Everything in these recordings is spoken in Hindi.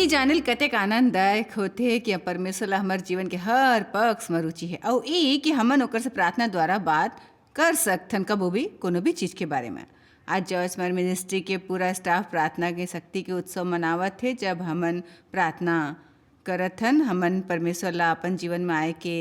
ई जानल कतेक आनंददायक होथे कि परमेश्वर ला हमार जीवन के हर पक्ष में रुचि है और ई कि हमन ओकर से प्रार्थना द्वारा बात कर सकथन कबो भी कोनो भी चीज के बारे में। आज जॉयस मर मिनिस्ट्री के पूरा स्टाफ प्रार्थना के शक्ति के उत्सव मनावत थे। जब हमन प्रार्थना करथन हमन परमेश्वर ला अपन जीवन में आए के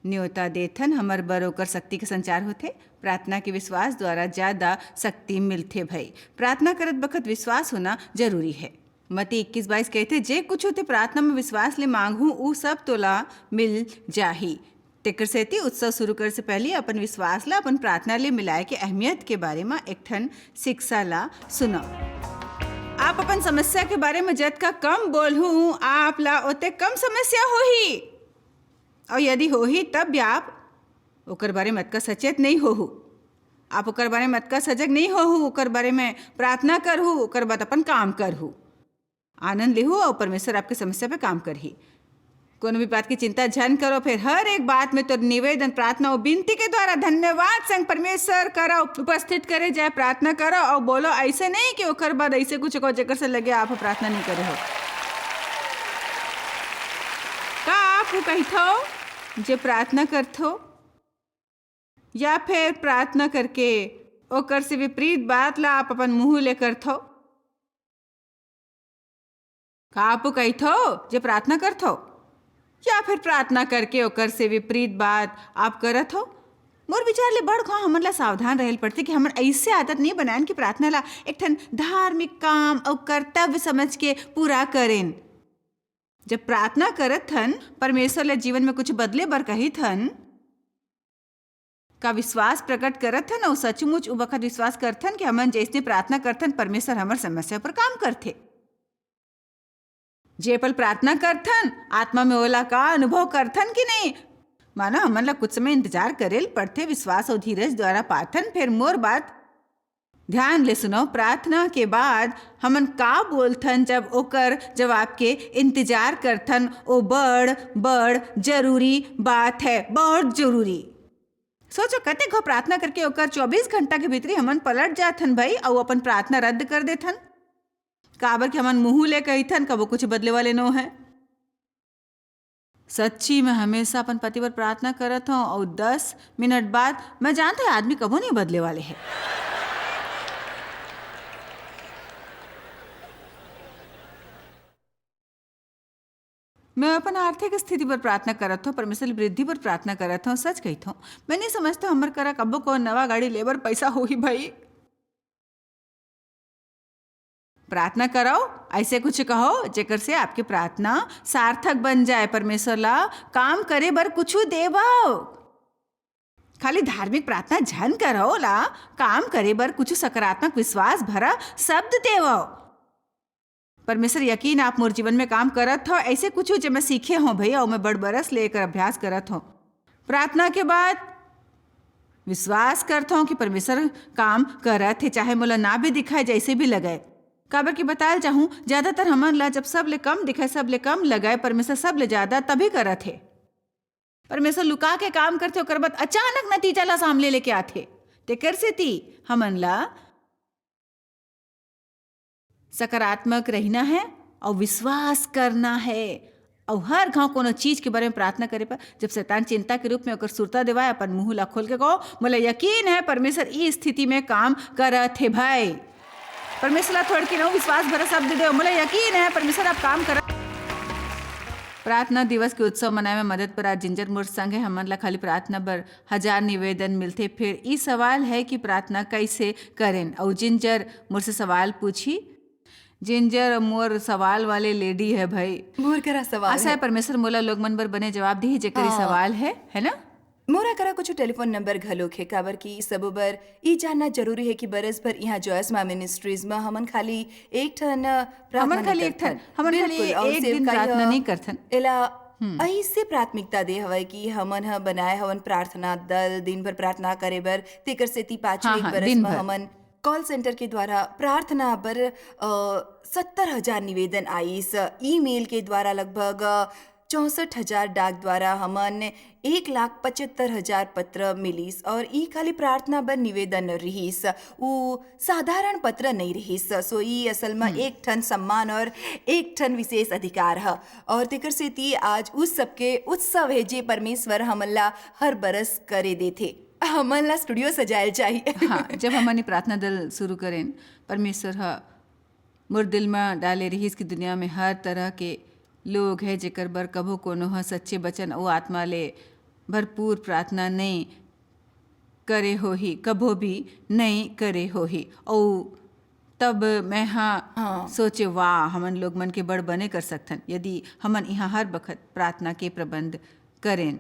न्योता देथन, हमर बर ओकर शक्ति के संचार होथे। प्रार्थना के विश्वास द्वारा ज़्यादा शक्ति मिलथे। भाई प्रार्थना करत बखत विश्वास होना जरूरी है। मती 21-22 कहते जे कुछ होते प्रार्थना में विश्वास ले मांगू ऊ सब तोला मिल जाही। तेकर सेती उत्सव शुरू करे से पहले अपन विश्वास ला अपन प्रार्थना ले मिलाए के अहमियत के बारे में एक ठन शिक्षा ला सुनो। आप अपन समस्या के बारे में जतका कम बोलहूँ आप ला ओते कम समस्या होही, और यदि होही तब भी आप ओकर बारे में अतका सचेत नहीं होहू, आप ओकर बारे में अतका सजग नहीं होहू, ओकर बारे में प्रार्थना करहू, ओकर बाद अपन काम करहू, आनंद लेहू और परमेश्वर आपके समस्या पे काम करही। कोनो भी बात की चिंता झन करो, फिर हर एक बात में तो निवेदन प्रार्थना और विनती के द्वारा धन्यवाद संग परमेश्वर करो, उपस्थित करे जाए, प्रार्थना करो और बोलो। ऐसे नहीं कि ओकर बाद ऐसे कुछ को जेकर से लगे आप प्रार्थना नहीं करे हो। का आप कहथो जे प्रार्थना करथो या फिर प्रार्थना करके ओकर से विपरीत बात ला आप अपन मुंह ले करथो? का आप कहथो जे प्रार्थना करथो या फिर प्रार्थना करके ओकर से विपरीत बात आप करत हो? मोर विचार ले बड़ खां हमन ला सावधान रहल पड़ते कि हमन ऐसे आदत नहीं बनाएं कि प्रार्थना ला एक ठन धार्मिक काम और कर्तव्य समझ के पूरा करें। जब प्रार्थना करत थन परमेश्वर ले जीवन में कुछ बदले बर कही थन का विश्वास प्रकट करत थन और सचमुच उ वक्त विश्वास करथन कि हमन जैसे प्रार्थना करथन परमेश्वर हमर समस्या पर काम करथे। जे पल प्रार्थना करथन आत्मा में ओला का अनुभव करथन कि नहीं? मानो हमन ला कुछ समय इंतजार करेल पड़थे, विश्वास और धीरज द्वारा पाथन। फिर मोर बात ध्यान ले सुनो। प्रार्थना के बाद हमन का बोलथन जब ओकर जवाब के इंतजार करथन? ओ बड़ बड़ जरूरी बात है, बहुत जरूरी। सोचो कते घो प्रार्थना करके ओकर 24 घंटा के भीतरी हमन पलट जाथन भाई और अपन प्रार्थना रद्द कर देथन। काबर कि हमन मुंह ले कहीथन कबो कुछ बदले वाले नो है। सच्ची मैं हमेशा अपन पति पर प्रार्थना करत हूँ और 10 मिनट बाद मैं जानता है आदमी कबो नहीं बदले वाले है। मैं अपन आर्थिक स्थिति पर प्रार्थना करत हूँ, परमेश्वर वृद्धि पर प्रार्थना करत हूँ। सच कहत हूँ मैं नहीं समझता हमर करा कबो को नवा गाड़ी लेबर पैसा हो ही भाई। प्रार्थना करो, ऐसे कुछ कहो जेकर से आपकी प्रार्थना सार्थक बन जाए। परमेश्वर ला काम करे बर कुछ देवो, खाली धार्मिक प्रार्थना झन करो ला, काम करे बर कुछ सकारात्मक विश्वास भरा शब्द देवो। परमेश्वर यकीन आप मोर जीवन में काम करत हो, ऐसे कुछ जो मैं सीखे हो भैया और मैं बड़ बरस लेकर अभ्यास करत हो। प्रार्थना के बाद विश्वास करता हूँ कि परमेश्वर काम करत है, चाहे मोला ना भी दिखाए जैसे भी लगे। काबर की बताल चाहूँ ज्यादातर हमन ला जब सब ले कम दिखाए, सब ले कम लगाए, परमेश्वर सब ले ज्यादा तभी करत है। परमेश्वर लुका के काम करते ओकर बाद अचानक नतीजा ला सामने लेके आथे। तेकर से ती हमन ला सकारात्मक रहना है और विश्वास करना है और हर घाव कोनो चीज के बारे में प्रार्थना करे पर जब शैतान चिंता के रूप में ओकर सुरता देवाए अपन मुंह ला खोल के कहो मोला यकीन है परमेश्वर इस स्थिति में काम करत है। भाई परमेश्वर ला थोड़ के नो विश्वास भरा शब्द दे, मोला यकीन है परमेश्वर आप काम कर। प्रार्थना दिवस के उत्सव मनाए में मदद पर आज जिंजर मोर संग है। हमन ला खाली प्रार्थना बर 1000 निवेदन मिलते। फिर ई सवाल है कि प्रार्थना कैसे करें और जिंजर मोर से सवाल पूछी। जिंजर मोर सवाल वाले लेडी है भाई, मोर करा सवाल आशा है परमेश्वर मोला लोग मन बर बने जवाब दी जेकरी सवाल है ना? मोरा करा कुछ टेलीफोन नंबर घलोक है काबर की सब बर ई जानना जरूरी है कि बरस भर यहाँ जॉयस माँ मिनिस्ट्रीज में हमन खाली एक ठन हमन खाली एक दिन प्रार्थना नहीं करथन। एला ऐसे प्राथमिकता दे हवय कि हमन ह बनाए हवन प्रार्थना दल दिन भर प्रार्थना करे बर। तेकर से ती पाछू एक बरस में हमन कॉल सेंटर के द्वारा प्रार्थना बर 70,000 निवेदन आईस। ईमेल के द्वारा लगभग 64,000 डाक द्वारा हमन 1,75,000 पत्र मिलिस और ई खाली प्रार्थना बर निवेदन रहिस। उ साधारण पत्र नहीं रहिस। सो ई असल में एक ठन सम्मान और एक ठन विशेष अधिकार है और तेकर सेती आज उस सबके उत्सव है जे परमेश्वर हमन ला हर बरस करे देथे। हमन ला स्टूडियो सजायल चाहिए। हाँ, जब हमन प्रार्थना दल शुरू करें, परमेश्वर हा मोर दिल में डाले रहीस कि दुनिया में हर तरह के लोग है जेकर बर कभो कोनो ह सच्चे वचन और आत्मा ले भरपूर प्रार्थना नहीं करे होही, कभो भी नहीं करे होही। और तब मैं हाँ सोचे वाह, हमन लोग मन के बड़ बने कर सकथन यदि हमन यहाँ हर बखत प्रार्थना के प्रबंध करें।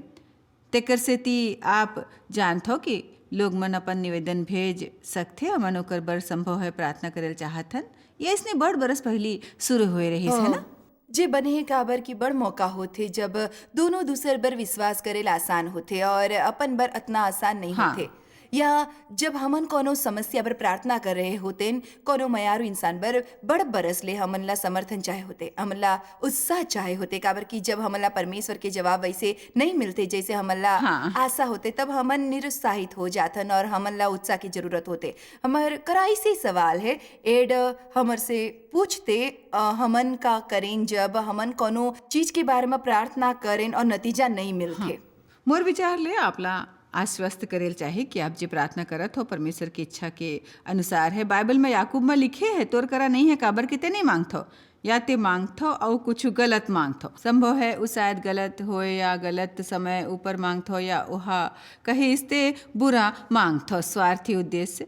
तेकर सेती आप जानथो कि लोग मन अपन निवेदन भेज सकथे, हमन ओकर बर संभव है प्रार्थना करेल चाहथन। ये इसने बड़ बरस पहली शुरू हुए रही है ना। जे बने है काबर की बड़ मौका होथे जब दोनों दूसर बर विश्वास करेल आसान होथे और अपन बर इतना आसान नहीं होथे। या जब हमन कोनो समस्या पर प्रार्थना कर रहे होतेन, कोनो मयारू इंसान बर बड़ बरस ले हमन ला समर्थन चाहे होते, हमन ला उत्साह चाहे होते। काबर की जब हमन ला परमेश्वर के जवाब वैसे नहीं मिलते जैसे हमन ला आशा होते, तब हमन निरुत्साहित हो जाथन और हमन ला उत्साह की जरूरत होते। हमर कराई से सवाल है एड हमर से पूछते हमन का करें जब हमन कोनो चीज के बारे में प्रार्थना करें और नतीजा नहीं मिलते। मोर विचार ले आपला आश्वस्त करेल चाहे कि आप जो प्रार्थना करत हो परमेश्वर की इच्छा के अनुसार है। बाइबल में याकूब में लिखे है तोर करा नहीं है काबर के ते नहीं मांगथो, या ते मांगथो और कुछ गलत मांगथो। संभव है वो शायद गलत हो या गलत समय ऊपर मांगथो या वहा कहे इसते बुरा मांगथो, स्वार्थी उद्देश्य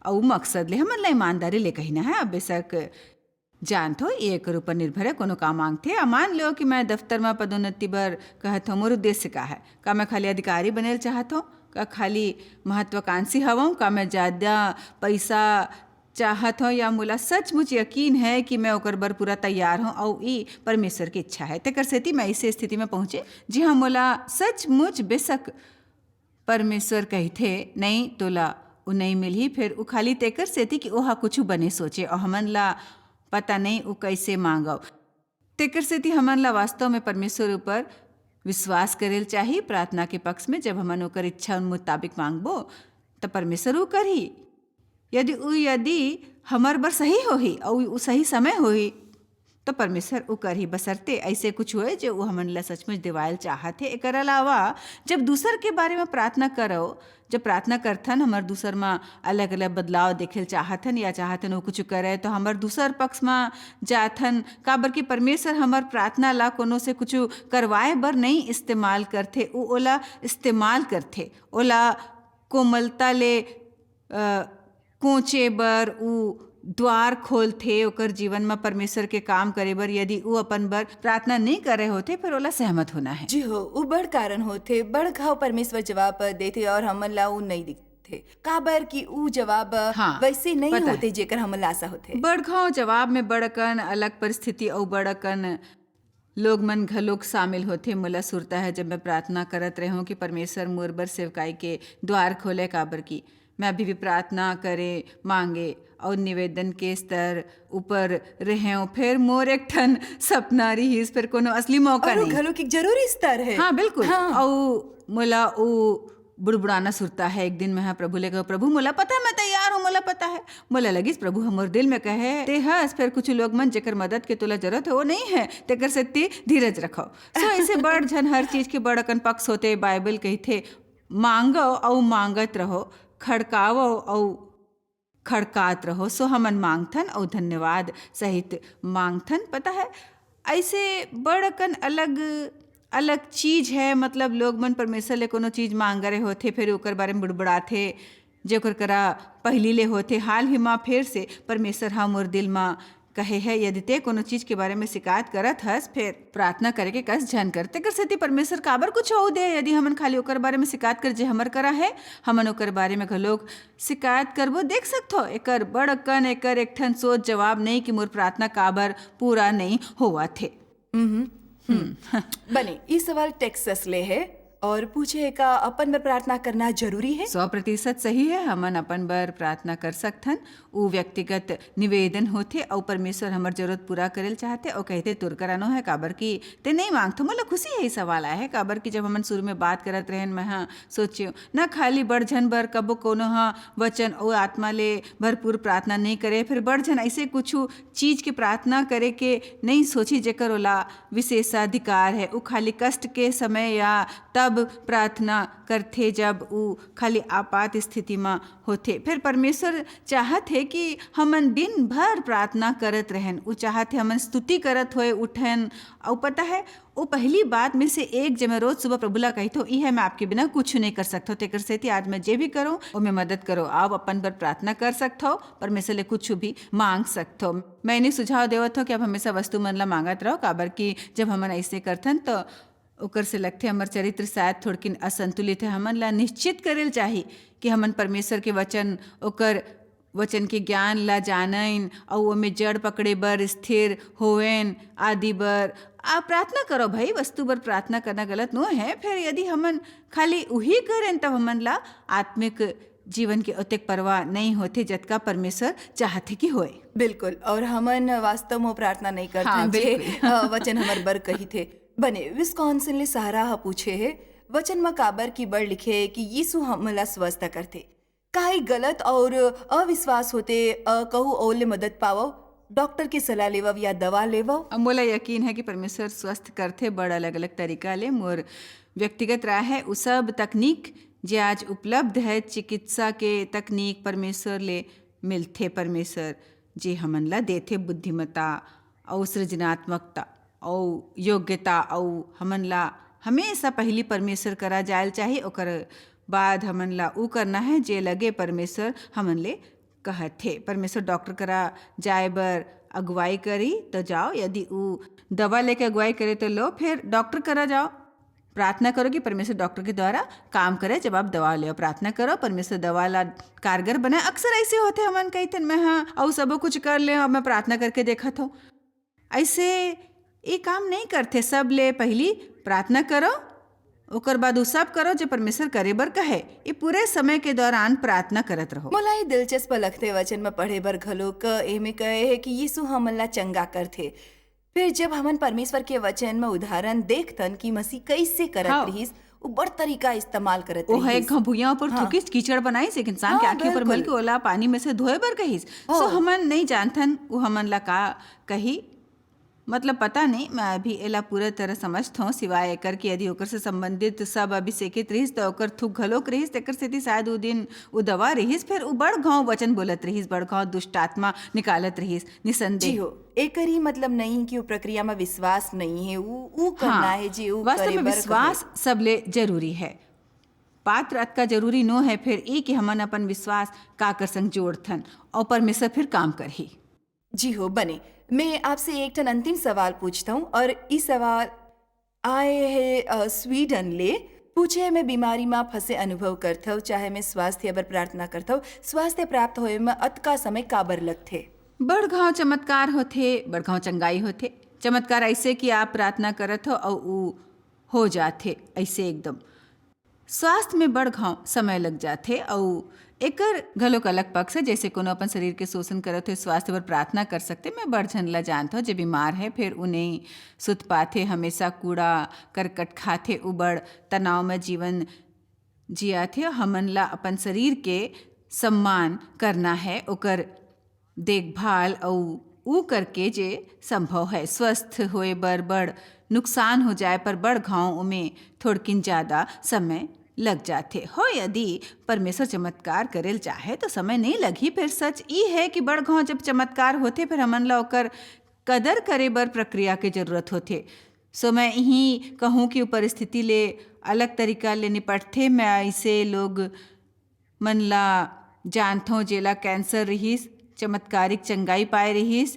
और मकसद ले हमन ला ईमानदारी ले कहना है। अब बेशक जानथो एक ऊपर निर्भर है कोनो का मांगथे। मान लो कि मैं दफ्तर में पदोन्नति बर कहत हूँ, मोर उद्देश्य का है, का मैं खाली अधिकारी बनेल चाहत हूँ, का खाली महत्वाकांक्षी हवं, का मैं ज़्यादा पैसा चाहत हूँ, या मोला सचमुच यकीन है कि मैं ओकर बर पूरा तैयार हूँ और ई परमेश्वर की इच्छा है। तेकर सेती मैं इसे स्थिति में पहुँचे जी हाँ मोला सचमुच बेशक परमेश्वर कहथे नहीं तोला उ नहीं मिलही, फिर उ खाली तेकर सेती कि ओहा कुछ बने सोचे और हमन ला पता नहीं वो कैसे मांगव। तेकर सेती हमन ला वास्तव में परमेश्वर ऊपर विश्वास करेल चाहिए। प्रार्थना के पक्ष में जब हमन ओकर इच्छा मुताबिक मांगबो तो परमेश्वर वो करही। यदि हमर बर सही होही और सही समय होही तो परमेश्वर वो करही, बसरते ऐसे कुछ होए जो वो हमन ला सचमुच दिवायल चाहत है। एकर अलावा जब दूसर के बारे में प्रार्थना करो, जब प्रार्थना करथन हमर दूसर में अलग अलग बदलाव देखेल चाहथन या चाहथन वो कुछ करे तो हमर दूसर पक्ष में जाथन। काबर कि परमेश्वर हमर प्रार्थना ला कोनो से कुछ करवाए बर नहीं इस्तेमाल करथे, वो ओला इस्तेमाल करथे, ओला कोमलता ले कोचे बर उ द्वार खोलथे ओकर जीवन में परमेश्वर के काम करे बर। यदि वो अपन बर प्रार्थना नहीं कर रहे होते फिर ओला सहमत होना है। जी हो, वो बड़ कारण होते, बड़ घाव परमेश्वर जवाब देते और हमन ला उ नहीं दिखते। काबर कि उ जवाब वैसे नहीं होते जेकर हमन ला आशा होते। बड़ घाव जवाब में बड़कन अलग परिस्थिति और बड़कन लोग मन घलोक शामिल होते। मोला सुरता है जब मैं प्रार्थना करत रहूं कि परमेश्वर मोर बर सेवकाई के द्वार खोले, काबर की मैं अभी भी प्रार्थना करे मांगे और निवेदन के स्तर ऊपर रहे हूँ। फिर मोर एक ठन सपना रहीस, फिर कोनो असली मौका नहीं घलो की जरूरी स्तर है। हाँ बिल्कुल। और मोला वो बुड़बुड़ाना सुरता है। एक दिन मैं प्रभु ले कहो, प्रभु मोला पता है मैं तैयार हूँ, मोला पता है। मोला लगिस प्रभु हमर दिल में कहे ते हस, फिर कुछ लोग मन जेकर मदद के तोला जरूरत है वो नहीं है, तेकर से ते धीरज रखो। सो ऐसे बड़ झन हर चीज के बड़कन पक्ष होते। बाइबल कहथे मांगो और मांगत रहो, खड़काओ और खड़कात रहो। सो हमन मांगथन और धन्यवाद सहित मांगथन। पता है ऐसे बड़कन अलग अलग चीज है। मतलब लोग मन परमेश्वर ले कोनो चीज मांग रहे होते, फिर ओकर बारे में बुड़बुड़ाथे जेकर करा पहली ले होते। हाल ही में फिर से परमेश्वर हाँ मोर दिल में कहे है यदि ते कोनो चीज के बारे में शिकायत करत हस फिर प्रार्थना करे के कस झन करते कर सेती परमेश्वर काबर कुछ हो दे। यदि हमन खाली ओकर बारे में शिकायत कर जे हमर करा है, हमन ओकर बारे में घलोक शिकायत करबो। देख सकथो एकर बड़कन एकर एक ठन सोच जवाब नहीं कि मोर प्रार्थना काबर पूरा नहीं हुआ थे। बने ई सवाल टेक्सास ले है। और पूछे का अपन बर प्रार्थना करना जरूरी है। 100% सही है। हमन अपन बर प्रार्थना कर सकथन। उ व्यक्तिगत निवेदन होथे और परमेश्वर हमर जरूरत पूरा करेल चाहते और कहते तुर करानो है काबर की ते नहीं मांगथो। मोला खुशी है सवाल आया है काबर की जब हमन शुरू में बात करत रहेन मैं हाँ सोचियो ना खाली बड़ झन बर कबो कोनो हाँ वचन और आत्मा ले भरपूर प्रार्थना नहीं करे, फिर बड़ झन ऐसे कुछ चीज के प्रार्थना करे के नहीं सोची जेकर ओला विशेषाधिकार है। उ खाली कष्ट के समय या तब प्रार्थना करथे जब उ खाली आपात स्थिति में होथे। फिर परमेश्वर चाहत है कि हमन दिन भर प्रार्थना करत रहें। उ चाहत है हमन स्तुति करत होए उठन। और पता है वो पहली बात में से एक जब मैं रोज सुबह प्रभुला कही तो यह मैं आपके बिना कुछ नहीं कर सकता तेकर सेती आज मैं जे भी करूँ वो मैं मदद करो। आप अपन पर प्रार्थना कर सकते हो, परमेश्वर ले कुछ भी मांग सकते हो। मैं नहीं सुझाव देवत हो कि आप हमेशा वस्तु मन ला मांगत रहो काबर की जब हमन ऐसे करथन तो ओकर से लगते हमर चरित्र शायद थोड़किन असंतुलित है। हमन ला निश्चित करेल चाही कि हमन परमेश्वर के वचन ओकर वचन के ज्ञान ला जानन और ओमे जड़ पकड़े बर स्थिर होवेन आदि बर आप प्रार्थना करो। भाई वस्तु बर प्रार्थना करना गलत नो है। फिर यदि हमन खाली वही करें तब हमन ला आत्मिक जीवन के अतिक परवाह नहीं होते जतका परमेश्वर चाहते कि होए। बिल्कुल। और हमन वास्तव में प्रार्थना नहीं करते हाँ, जे वचन हमर बर कही थे। बने विस्कॉन्सिन ले सहारा हा पूछे है वचन में काबर की बड़ लिखे कि यीशु हमला स्वस्थ करते काहे गलत और अविश्वास होते कहू और ले मदद पावो डॉक्टर की सलाह लेवव या दवा लेवव। अब मोला यकीन है कि परमेश्वर स्वस्थ करते बड़ अलग अलग तरीका ले। मोर व्यक्तिगत राय है उ सब तकनीक जे आज उपलब्ध है चिकित्सा के तकनीक परमेश्वर ले मिलथे। परमेश्वर जे हमन ला देथे बुद्धिमता और सृजनात्मकता और योग्यता और हमन ला हमेशा पहली परमेश्वर करा जायल चाहे ओकर बाद हमन ला उ करना है जे लगे परमेश्वर हमन ले कहथे। परमेश्वर डॉक्टर करा जाए बर अगुवाई करी तो जाओ, यदि उ दवा लेके अगुवाई करे तो लो, फिर डॉक्टर करा जाओ। प्रार्थना करो कि परमेश्वर डॉक्टर के द्वारा काम करे। जब आप दवा ले प्रार्थना करो परमेश्वर दवा ला कारगर बनाए। अक्सर ऐसे होते हमन कहते मैं हाँ और सब कुछ कर ले अब मैं प्रार्थना करके देखा तो ऐसे ये काम नहीं करते। सब ले पहली प्रार्थना करो ओकर बाद उ सब करो जो परमेश्वर करे बर कहे। ये पूरे समय के दौरान प्रार्थना करत रहो। मोला ही दिलचस्प लगते वचन में पढ़े बर घलो क एमे कहे है कि यीशु हमन ला चंगा करथे। फिर जब हमन परमेश्वर के वचन में उदाहरण देखतन कि मसीह कैसे करत रहिस उ बड़ तरीका इस्तेमाल करत रहिस। ओ है भुइयां ऊपर हाँ। थूकिस कीचड़ बनाइस एक इंसान के आंखें ऊपर बल्कि ओला पानी में से धोए बर कहिस। सो हमन नहीं जानथन उ हमन ला का कही मतलब पता नहीं। मैं अभी एला पूरा तरह समझता हूँ सिवाय एकर कि यदि ओकर से संबंधित सब अभिषेकित रहिस तो ओकर थूक घलोक रहिस तेकर सेती शायद उ दिन उ दवा रहिस। फिर उ बड़ घाव वचन बोलत रहिस, बड़ घाव दुष्ट आत्मा निकालत रहिस निसंदेह। जी हो एकर ही मतलब नहीं कि उ प्रक्रिया में विश्वास नहीं है उ करना हाँ, है जी उ वास्तव में विश्वास सबले जरूरी है। पात्र का जरूरी नो है फिर ई कि हमन अपन विश्वास का कर संग जोड़थन और परमेश्वर फिर काम करही। जी हो बने मैं आपसे एक टन अंतिम सवाल पूछता हूँ और इस सवाल आए है स्वीडन ले। पूछे मैं बीमारी में फंसे अनुभव करता हूँ चाहे मैं स्वास्थ्य पर प्रार्थना करता हूँ स्वास्थ्य प्राप्त होए में अतका समय काबर लगथे। बड़ घाव चमत्कार होथे, बड़ घाव चंगाई होथे। चमत्कार ऐसे कि आप प्रार्थना करत हो और उ हो जाथे ऐसे एकदम। स्वास्थ्य में बड़ घाव समय लग जाथे और एकर घलोक अलग पक्ष है। जैसे कोनो अपन शरीर के शोषण करत हो स्वास्थ्य पर प्रार्थना कर सकते। मैं बड़ झन ला जानता हूँ जो बीमार है फिर उन्हें सुत पाथे, हमेशा कूड़ा करकट खाथे, उ बड़ तनाव में जीवन जिया थे। हमन ला अपन शरीर के सम्मान करना है, ओकर देखभाल और उ करके जे संभव है। स्वस्थ होए बर बड़ नुकसान हो जाए पर बड़ घाव में थोड़किन ज़्यादा समय लग जाते हो। यदि परमेश्वर चमत्कार करेल चाहे तो समय नहीं लगी। फिर सच ई है कि बड़ घाव जब चमत्कार होते फिर हमन ला ओकर कदर करे बर प्रक्रिया के जरूरत होते। सो मैं यही कहूँ कि परिस्थिति ले अलग तरीका ले निपटथे। मैं ऐसे लोग मन ला जानथों जेला कैंसर रहिस चमत्कारिक चंगाई पाए रहिस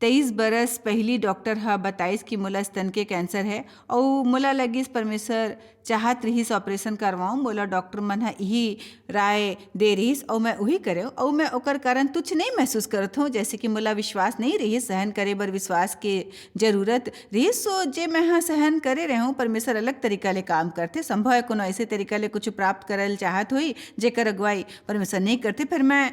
23 बरस पहली डॉक्टर हा बताइस कि मोला स्तन के कैंसर है और मोला लगिस परमेश्वर चाहत रहिस ऑपरेशन करवाऊँ। मोला डॉक्टर मन हा यही राय दे रहिस और मैं वही करे और मैं ओकर कारण तुच्छ नहीं महसूस करत हूँ। जैसे कि मोला विश्वास नहीं रही सहन करे बर विश्वास के जरूरत रही, सो जे मैं हाँ सहन करे रहे हूँ। परमेश्वर अलग तरीका ले काम करते, संभव है कोनो ऐसे तरीका ले कुछ प्राप्त करल चाहत हुई जेकर अगुवाई परमेश्वर नहीं करते। फिर मैं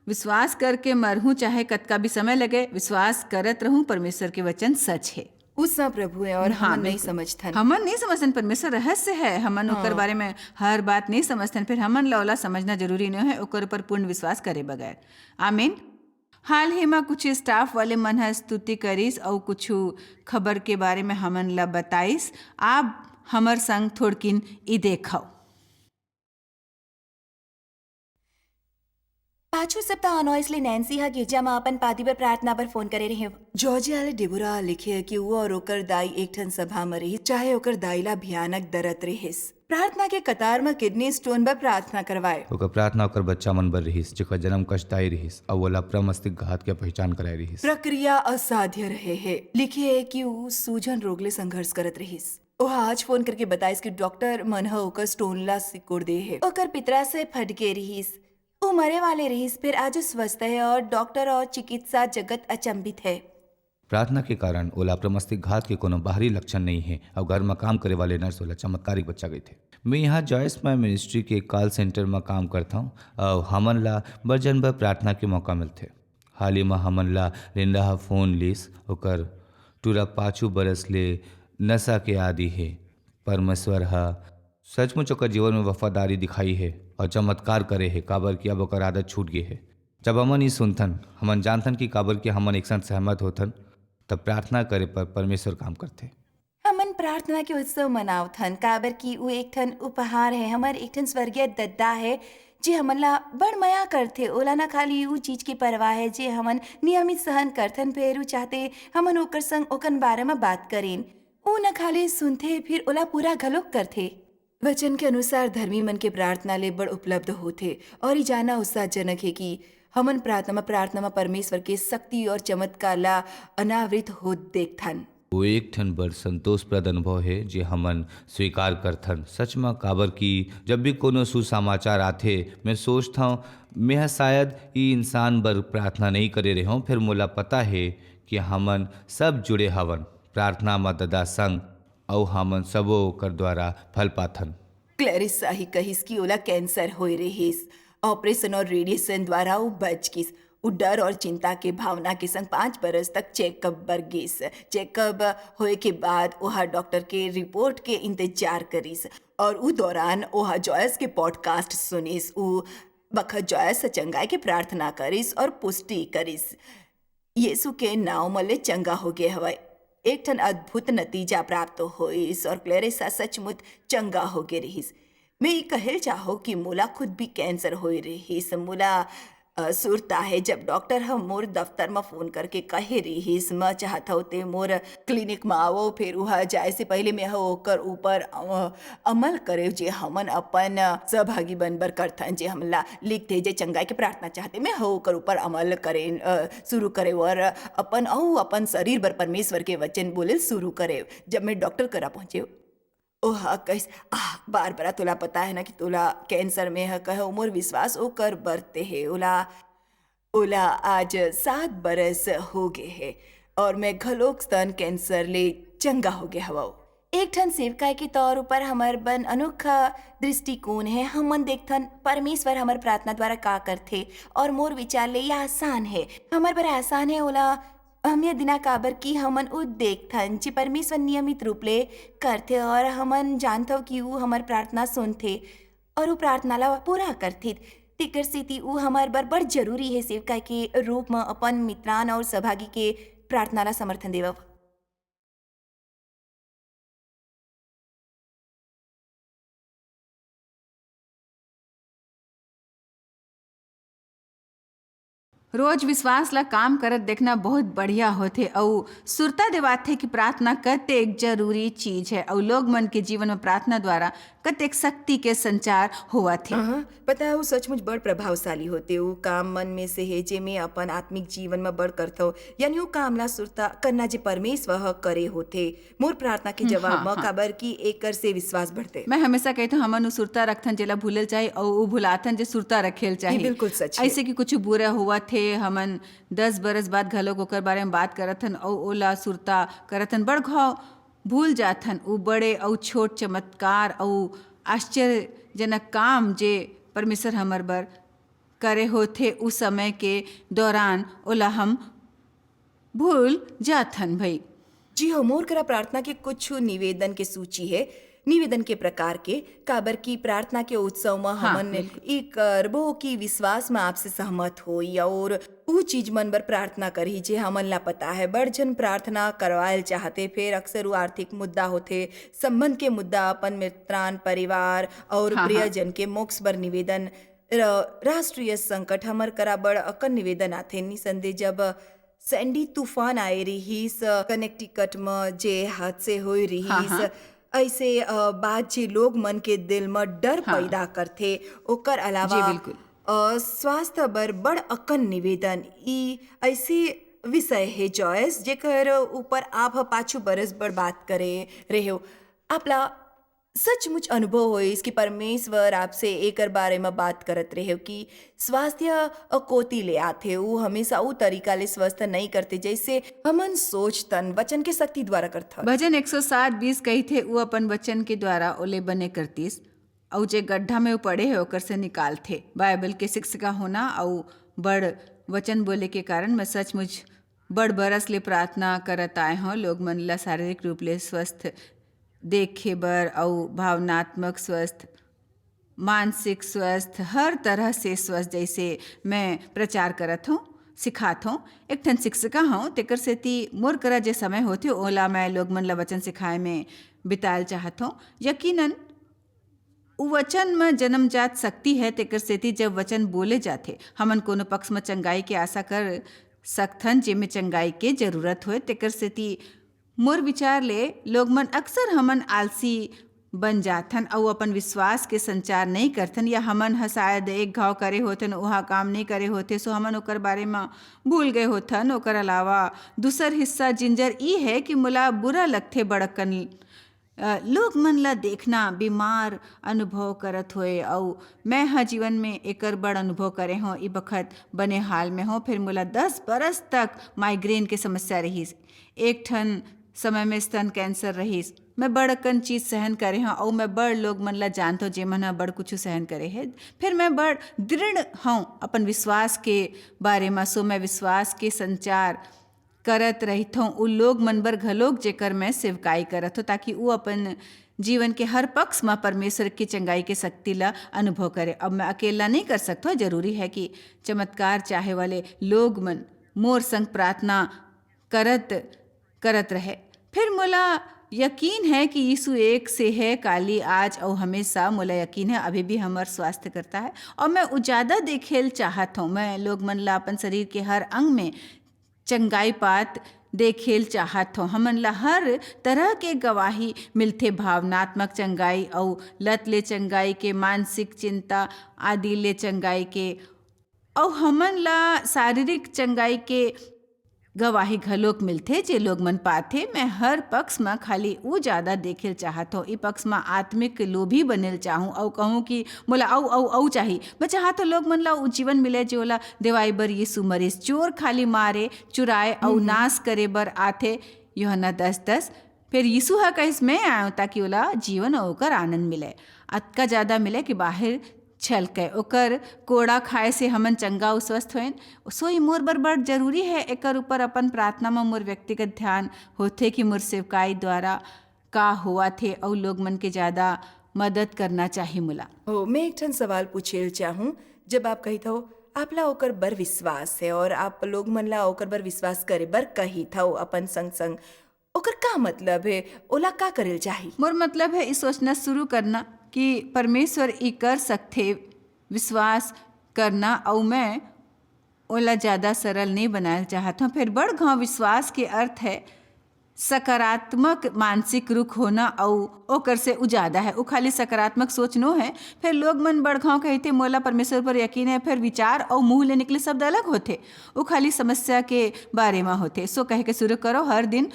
विश्वास करके मरहूँ, चाहे कतका भी समय लगे, विश्वास करत रहूँ परमेश्वर के वचन सच है। उसा प्रभु है और हाँ, हमन नहीं बिल्कुल। समझथन। हमन नहीं समझतन, परमेश्वर रहस्य है, हमन ओकर बारे में हर बात नहीं समझतन। फिर हमन ला ओला समझना जरूरी नहीं है, ओकर ऊपर पूर्ण विश्वास करे बगैर। आमीन। हाल ही में कुछ स्टाफ वाले मन ह स्तुति करिस और कुछ खबर के बारे में हमन ला बताइस। आप हमर संग थोड़किन ई देखो। पाछू सप्ताह ऑनॉइसली नैन्सी हा गिरजा में अपन पादी पर प्रार्थना पर फोन करे रहे। जॉर्जिया ले डेबोरा लिखे कि वो और ओकर दाई एक ठन सभा में रही, चाहे ओकर दाईला भयानक दर्द रहिस। प्रार्थना के कतार में किडनी स्टोन पर प्रार्थना करवाए। ओकर प्रार्थना ओकर बच्चा मन बर रहिस जेकर जन्म कष्टदायी रहिस और ओला प्रमस्तिष्क घात के पहचान कराई रहिस। प्रक्रिया असाध्य रहे है। लिखे है कि वो सूजन रोग ले संघर्ष करत रहिस। वो आज फोन करके बताइस कि डॉक्टर मन ह ओकर स्टोन ला सिकोड़ दे है। ओकर पितरा से फट गे रहिस, वो मरे वाले रहिस, फिर आज स्वस्थ है और डॉक्टर और चिकित्सा जगत अचंभित है। प्रार्थना के कारण ओला प्रमस्तिष्क घात के कोनो बाहरी लक्षण नहीं है और घर में काम करे वाले नर्स ओला चमत्कारिक बच्चा गए थे। मैं यहाँ जॉयस माई मिनिस्ट्री के कॉल सेंटर में काम करता हूँ और हमन ला बर्जन भर प्रार्थना के मौका मिलते। हाल ही में हमन ला रिंदा फोन लिस ओकर टूरा 5 बरस ले नशा के आदि है। परमेश्वर हा सचमुच ओकर जीवन में वफादारी दिखाई है और चमत्कार करे है, काबर कि अब ओकर आदत छूट गई है। जब हमन ही सुनथन हमन जानथन कि काबर कि हमन एक साथ सहमत होथन, तब प्रार्थना करे पर परमेश्वर काम करते। हमन प्रार्थना के उत्सव मनावथन काबर की वो एक ठन उपहार है, हमर एक ठन स्वर्गीय दद्दा है जे हमन ला बड़ मया करथे। ओला ना खाली वो चीज की परवाह है जे हमन नियमित सहन करथन, फिर चाहते हमन ओकर संग ओकन बारे में बात करें। वो न खाली सुनथे फिर ओला पूरा घलोक करथे। वचन के अनुसार धर्मी मन के प्रार्थना ले बड़ उपलब्ध होथे और ये जाना उत्साहजनक है कि हमन प्रार्थना में परमेश्वर के शक्ति और चमत्कार ला अनावृत हो देखथन। वो एक ठन बड़ संतोषप्रद अनुभव है जे हमन स्वीकार करथन। सच में काबर कि जब भी कोनो सुसमाचार आथे मैं सोचता हूँ मैं शायद ये इंसान बर प्रार्थना नहीं करे रहे हूँ। फिर मोला पता है कि हमन सब जुड़े हवन प्रार्थना में ददा संग और हमन सबो ओकर द्वारा फल पाथन। क्लैरिस ही कहिस कि ओला कैंसर होए रहिस। ऑपरेशन और रेडिएशन द्वारा वो बच गिस। वो डर और चिंता के भावना के संग 5 बरस तक चेकअप बर गिस। चेकअप होए के बाद ओहा डॉक्टर के रिपोर्ट के इंतजार करिस और उ दौरान ओहा जॉयस के पॉडकास्ट सुनिस। उ बखत जॉयस चंगाई के प्रार्थना करिस और पुष्टि करिस यीशु के नाव मले चंगा हो गए हवाई। एक ठन अद्भुत नतीजा प्राप्त होइस और क्लेरिसा सचमुच चंगा हो गए रहिस। मैं ये कहल चाहो कि मोला खुद भी कैंसर होए रहिस। मोला सुरता है जब डॉक्टर हम मोर दफ्तर में फोन करके कहे रहिस मैं चाहता होते मोर क्लिनिक में आओ, फिर वहाँ जाए से पहले मैं ओकर ऊपर अमल करे जे हमन अपन सहभागी बनबर करथन। जे हमला लिखते जे चंगाई के प्रार्थना चाहते मैं ओकर ऊपर अमल करे शुरू करे और अपन शरीर बर परमेश्वर के वचन बोले शुरू करे। जब मैं डॉक्टर करा पहुँचे ओहा कैस बार बार तोला पता है ना कि तोला कैंसर में है कह उम्र विश्वास ओकर बरते है। ओला आज 7 बरस हो गए है और मैं घलोक स्तन कैंसर ले चंगा हो गया हवा। एक ठन सेवकाय के तौर पर हमार बन अनोखा दृष्टिकोण है। हमन देखथन परमेश्वर हमार प्रार्थना द्वारा का करथे और मोर विचार ले यह आसान है। हमार पर आसान है ओला हम ये दिना काबर की हमन उ देखथन जे परमेश्वर नियमित रूप ले करथे और हमन जानथव कि उ हमार प्रार्थना सुनथे और उ प्रार्थना ला पूरा करथे। तिकर सेती उ हमार बर बड़ जरूरी है सेवका के रूप में अपन मित्रान और सहभागी के प्रार्थना ला समर्थन देवव। रोज विश्वास ला काम करत देखना बहुत बढ़िया होथे और सुरता देवाथे कि प्रार्थना करते एक जरूरी चीज है और लोग मन के जीवन में प्रार्थना द्वारा कतेक शक्ति के संचार हुआ थे। हाँ, पता है वो सचमुच बड़ प्रभावशाली होते। वो काम मन में से है जे में अपन आत्मिक जीवन में बड़ करथो, यानी वो कामला सुरता करना जे परमेश्वर ह करे होते। मोर प्रार्थना के जवाब में काबर की एकर से विश्वास बढ़ते। मैं हमेशा कहती हूँ हमन उ सुरता रखथन जेला भूलल चाही और उ भुलाथन जे सुरता रखेल ये चाही। बिल्कुल सच है। ऐसे कि कुछ बुरा हुआ थे हमन 10 बरस बाद घलोक ओकर बारे में बात करथन और ओला सुरता करथन बड़ घाव भूल जाथन उ बड़े और छोट चमत्कार और आश्चर्यजनक काम जे परमेश्वर हमर बर करे होथे उस समय के दौरान ओला हम भूल जाथन भई। जी हो, मोर करा प्रार्थना के कुछ निवेदन के सूची है। निवेदन के प्रकार के काबर की प्रार्थना के उत्सव में हमन ई करबो की विश्वास में आपसे सहमत होई और वो चीज मन बर प्रार्थना करी जे हमन ला पता है। बड़ जन प्रार्थना करवायल चाहते, फिर अक्सर वो आर्थिक मुद्दा होते, संबंध के मुद्दा, अपन मित्रान परिवार और प्रियजन के मोक्ष बर निवेदन, राष्ट्रीय संकट हमर करा बड़ अकन निवेदन आथे। निसंदेह जब सैंडी तूफान आए रहीस कनेक्टिकट में जे हादसे होई रहीस, ऐसे बात जे लोग मन के दिल में डर पैदा करथे। ओकर अलावा स्वास्थ्य बर बड़ अकन निवेदन ई ऐसे विषय है जॉयस जेकर ऊपर आप पाछू बरस बड़ बात करे रहे हो। आपला सचमुच अनुभव हो इसकी परमेश्वर आपसे एकर बारे में बात करत रहे हो कि स्वास्थ्य कोती ले आथे। वो हमेशा वो तरीका ले स्वस्थ नहीं करते जैसे हमन सोचतन, वचन के शक्ति द्वारा करता। भजन 107:20 कही थे वो अपन वचन के द्वारा ओले बने करतीस और जे गड्ढा में वो पड़े है ओकर से निकाल थे। बाइबल के शिक्षिका होना और बड़ वचन बोले के कारण मैं सचमुच बड़ बरस ले प्रार्थना करत आए हूँ लोग मन ला शारीरिक रूप ले स्वस्थ देखे बर और भावनात्मक स्वस्थ, मानसिक स्वस्थ, हर तरह से स्वस्थ जैसे मैं प्रचार करत हूँ, सिखात हूँ। एक ठन शिक्षिका हूँ तेकर सेती मोर करा जे समय होते ओला मैं लोग मन ला वचन सिखाए में बिताल चाहत हूँ। यकीनन उ वचन में जन्मजात शक्ति है तेकर सेती जब वचन बोले जाते हमन कोनो पक्ष में चंगाई के आशा कर सकथन जेमे चंगाई के जरूरत होए। तेकर सेती मोर विचार ले लोग मन अक्सर हमन आलसी बन जाथन और अपन विश्वास के संचार नहीं करथन, या हमन ह शायद एक घाव करे होथन वहाँ काम नहीं करे होते सो हमन ओकर बारे में भूल गए होथन। ओकर अलावा दूसर हिस्सा जिंजर ई है कि मोला बुरा लगथे बड़कन लोग मन ला देखना बीमार अनुभव करत होए और मैं ह जीवन में एकर बड़ अनुभव करे हूँ। ई बखत बने हाल में हो फिर मोला 10 बरस तक माइग्रेन के समस्या रहीस। एक ठन समय में स्तन कैंसर रहीस। मैं बड़कन चीज सहन करे हूँ और मैं बड़ लोग मन ला जानता हूँ जे मन बड़ कुछ सहन करे है। फिर मैं बड़ दृढ़ हूँ अपन विश्वास के बारे में सो मैं विश्वास के संचार करत रहित हूँ उ लोग मन बर घलोक जेकर मैं सेवकाई करत हूँ ताकि वो अपन जीवन के हर पक्ष में परमेश्वर की चंगाई के शक्ति ला अनुभव करे। अब मैं अकेला नहीं कर सकता, जरूरी है कि चमत्कार चाहे वाले लोग मन मोर संग प्रार्थना करत रहे। फिर मोला यकीन है कि यीशु एक से है काली आज और हमेशा। मोला यकीन है अभी भी हमार स्वास्थ्य करता है और मैं उजादा देखेल चाहत हूँ। मैं लोग मन ला अपन शरीर के हर अंग में चंगाई पात देखेल चाहत हूँ। हमन ला हर तरह के गवाही मिलथे, भावनात्मक चंगाई और लत ले चंगाई के, मानसिक चिंता आदि ले चंगाई के, और हमन ला शारीरिक चंगाई के गवाही घलोक मिलथे जे लोग मन पाथे। मैं हर पक्ष में खाली वो ज़्यादा देखेल चाहत हूँ। ई पक्ष में आत्मिक लोभी बनेल चाहूँ और कहूँ कि मोला औ चाहिए। मैं चाहत हूँ लोग मन ला वो जीवन मिले जो ला देवाई बर यीशु मरीस। चोर खाली मारे चुराए और नाश करे बर आथे, यूहन्ना 10:10। फिर यीशु हा कहिस मैं आयो ताकि ओला जीवन और ओकर आनंद मिले, अतका ज़्यादा मिले कि बाहर छल के ओकर कोड़ा खाए से हमन चंगा और स्वस्थ होएन। सोई मोर बर बड़ जरूरी है एकर ऊपर अपन प्रार्थना में मोर व्यक्तिगत ध्यान होथे कि मोर सेवकाई द्वारा का हुआ थे और लोग मन के ज़्यादा मदद करना चाहिए मोला। मैं एक ठन सवाल पूछेल चाहूँ। जब आप कही था आप ला ओकर बर विश्वास है और आप लोग मन ला ओकर बर विश्वास करे बर कही था अपन संग संग, ओकर का मतलब है? ओला का करेल चाहिए? मोर मतलब है इस सोचना शुरू करना कि परमेश्वर ई कर सकथे, विश्वास करना, और मैं ओला ज़्यादा सरल नहीं बनाना चाहता हूँ। फिर बड़ घाव विश्वास के अर्थ है सकारात्मक मानसिक रुख होना और ओकर से उ ज्यादा है। उ खाली सकारात्मक सोच नो है। फिर लोग मन बड़खाव कहते मोला परमेश्वर पर यकीन है, फिर विचार और मुंह ले निकले शब्द अलग होते। उ खाली समस्या के बारे में होते। सो कह के शुरू करो हर दिन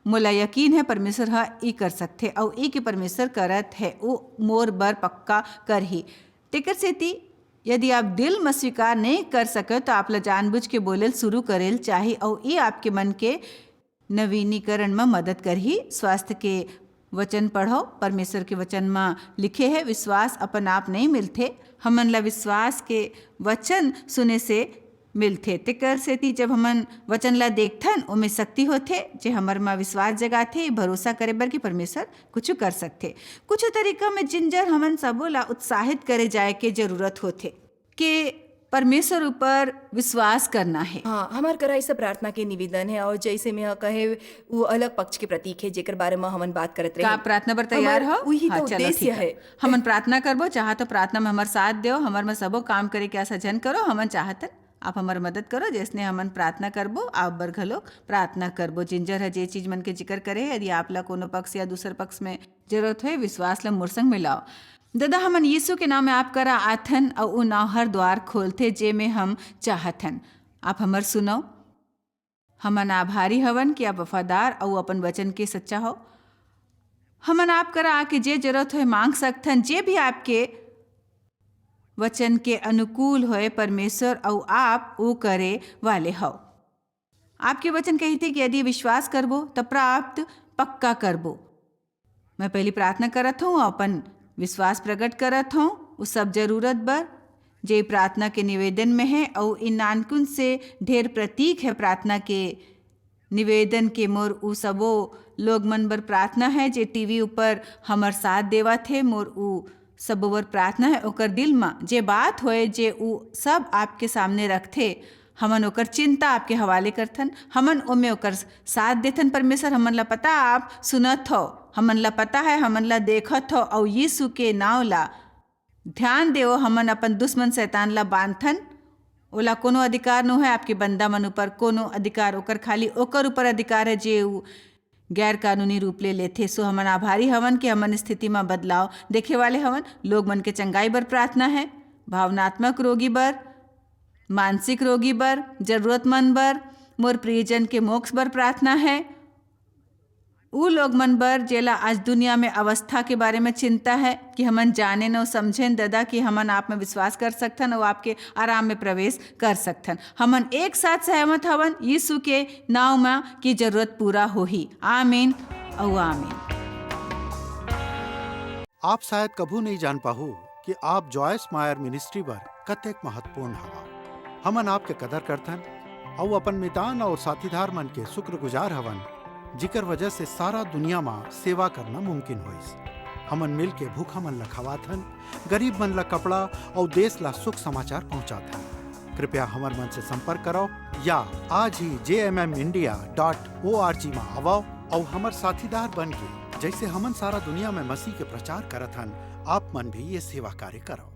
मोला यकीन है परमेश्वर हा ई कर सकते और ई के परमेश्वर करत है, उ मोर बर पक्का कर ही। तेकर सेती यदि आप दिल में स्वीकार नहीं कर सके तो आप ला जानबूझ के बोलेल शुरू करेल चाहिए और ये आपके मन के नवीनीकरण में मदद कर ही। स्वास्थ्य के वचन पढ़ो। परमेश्वर के वचन में लिखे है विश्वास अपन आप नहीं मिलते, हमन ला विश्वास के वचन सुने से मिलते। तेकर सेती जब हमन वचन ला देखथन ओमे शक्ति होथे जे हमर में विश्वास जगाथे, भरोसा करे बर कि परमेश्वर कुछ कर सकथे। कुछ तरीका में जिंजर हमन सबो ला उत्साहित करे जाए के जरूरत होथे कि परमेश्वर ऊपर विश्वास करना है। हाँ, हमार करा ऐसा प्रार्थना के निवेदन है और जैसे मैं कहे वो अलग पक्ष के प्रतीक है जेकर बारे में हमन बात करत रहे। का प्रार्थना पर तैयार हो? वही हाँ, तो चलो उद्देश्य ठीक है। हमन प्रार्थना करबो, चाह तो प्रार्थना में हमार साथ दो, हमर में सबो काम करे के आशा जन करो। हमन चाहतन आप हमार मदद करो जैसने हमन प्रार्थना करबो आप बर घलो प्रार्थना करबो। जिंजर है जे चीज मन के जिक्र करे, यदि आप ला कोनो पक्ष या दूसर पक्ष में जरूरत है विश्वास ला मोर संग मिलाओ। दादा हमन यीशु के नाम में आप करा आथन और उ नाव हर द्वार खोलते जे में हम चाहथन। आप हमर सुनो। हमन आभारी हवन कि आप वफादार और अपन वचन के सच्चा हो। हमन आप करा आके जे जरूरत है मांग सकथन, जे भी आपके वचन के अनुकूल होए परमेश्वर और आप वो करे वाले हो। आपके वचन कहते कि यदि विश्वास करबो तब प्राप्त पक्का करबो। मैं पहली प्रार्थना करत हूँ, अपन विश्वास प्रकट करत हूँ उस सब जरूरत बर जे प्रार्थना के निवेदन में है और इन नानकुन से ढेर प्रतीक है प्रार्थना के निवेदन के मोर उ सबो लोग मन बर प्रार्थना है जे टीवी ऊपर हमर साथ देवा थे। मोर उ सब बर प्रार्थना है ओकर दिल में जे बात होए जे उ सब आपके सामने रखते, हमन ओकर चिंता आपके हवाले करथन, हमन ओमे ओकर साथ देथन। परमेश्वर हमन ला पता आप सुनत हो, हमन ला पता है, हमन ला देखत हो और यीशु के नाव ला ध्यान देओ। हमन अपन दुश्मन शैतान ला बांधथन, ओला कोनो अधिकार न है आपके बंदा मन ऊपर, कोनो अधिकार ओकर खाली ओकर ऊपर अधिकार है जे उ गैर कानूनी रूप ले लेथे। सो हमन आभारी हवन कि हमन स्थिति में बदलाव देखे वाले हवन। लोग मन के चंगाई बर प्रार्थना है, भावनात्मक रोगी बर, मानसिक रोगी बर, जरूरतमंद बर, मोर प्रियजन के मोक्ष बर प्रार्थना है। उ लोग मन बर जेला आज दुनिया में अवस्था के बारे में चिंता है कि हमन जाने न समझें दादा कि हमन आप में विश्वास कर सकथन और आपके आराम में प्रवेश कर सकथन। हमन एक साथ सहमत हवन यीशु के नाव में की जरूरत पूरा हो ही। आमीन और आमीन। आप शायद कभू नहीं जान पाहु कि आप जॉयस मायर मिनिस्ट्री बर कतेक महत्वपूर्ण हवा। हमन आपके कदर करथन और अपन मितान और साथीदार मन के शुक्रगुजार हवन जिकर वजह से सारा दुनिया में सेवा करना मुमकिन होइस। हमन मिल के भूखा मन ला खवाथन, गरीब मन ला कपड़ा और देश ला सुख समाचार पहुंचाथन। कृपया हमर मन से संपर्क करो या आज ही jmmindia.org में आवो और हमर साथीदार बन के जैसे हमन सारा दुनिया में मसीह के प्रचार करत हन, आप मन भी ये सेवा कार्य करो।